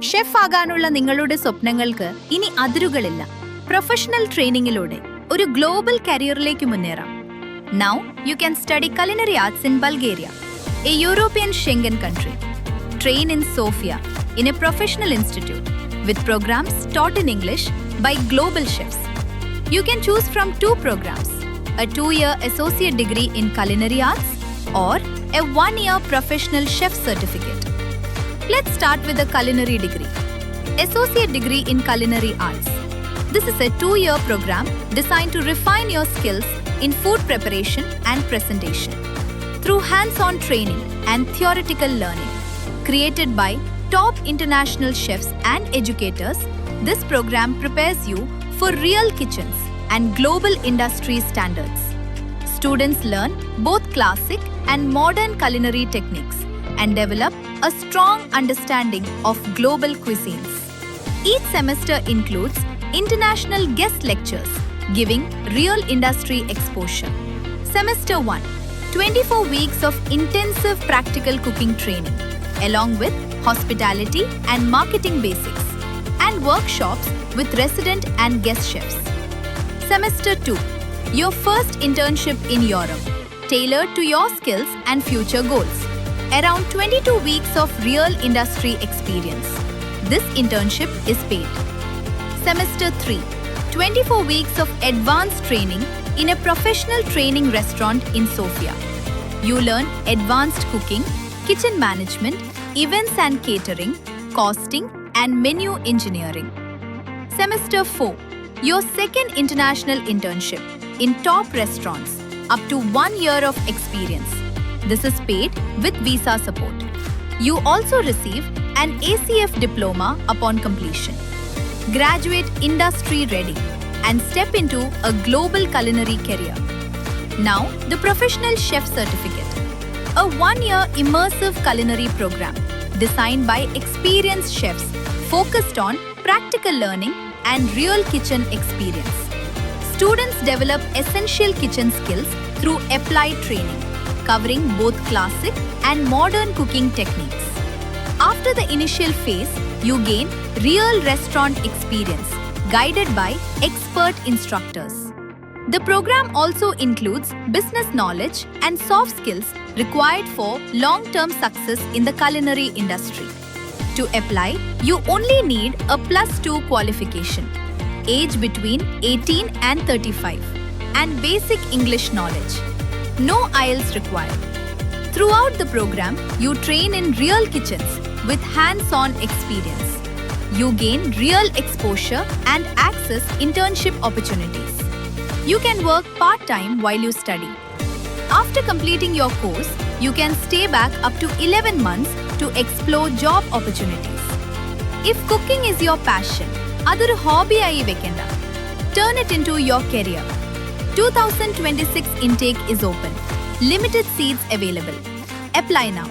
Chef ആകാനുള്ള നിങ്ങളുടെ സ്വപ്നങ്ങൾക്ക് ഇനി അതിരുകളില്ല. പ്രൊഫഷണൽ ട്രെയിനിങ്ങിലൂടെ ഒരു ഗ്ലോബൽ കരിയറിലേക്ക് മുന്നേറാം. Now you can study culinary arts in Bulgaria, a European Schengen country. Train in Sofia in a professional institute with programs taught in English by global chefs. You can choose from two programs: a 2-year associate degree in culinary arts or a 1-year professional chef certificate. Let's start with a culinary degree. Associate degree in culinary arts. This is a 2-year program designed to refine your skills in food preparation and presentation through hands-on training and theoretical learning. Created by top international chefs and educators, this program prepares you for real kitchens and global industry standards. Students learn both classic and modern culinary techniques and develop a strong understanding of global cuisines. Each semester includes international guest lectures, giving real industry exposure. Semester 1, 24 weeks of intensive practical cooking training, along with hospitality and marketing basics, and workshops with resident and guest chefs. Semester 2, your first internship in Europe, tailored to your skills and future goals. Around 22 weeks of real industry experience. This internship is paid. Semester 3, 24 weeks of advanced training in a professional training restaurant in Sofia. You learn advanced cooking, kitchen management, events and catering, costing, and menu engineering. Semester 4, your second international internship in top restaurants, up to 1 year of experience. This is paid with visa support. You also receive an ACF diploma upon completion. Graduate industry ready and step into a global culinary career. Now, the Professional Chef Certificate, a 1-year immersive culinary program designed by experienced chefs focused on practical learning and real kitchen experience. Students develop essential kitchen skills through applied training, covering both classic and modern cooking techniques. After the initial phase, you gain real restaurant experience, guided by expert instructors. The program also includes business knowledge and soft skills required for long-term success in the culinary industry. To apply, you only need a +2 qualification, age between 18 and 35, and basic English knowledge. No IELTS required. Throughout the program, you train in real kitchens with hands-on experience. You gain real exposure and access internship opportunities. You can work part-time while you study. After completing your course, you can stay back up to 11 months to explore job opportunities. If cooking is your passion, adur hobby ayi vekenda. Turn it into your career. 2026 intake is open. Limited seats available. Apply now.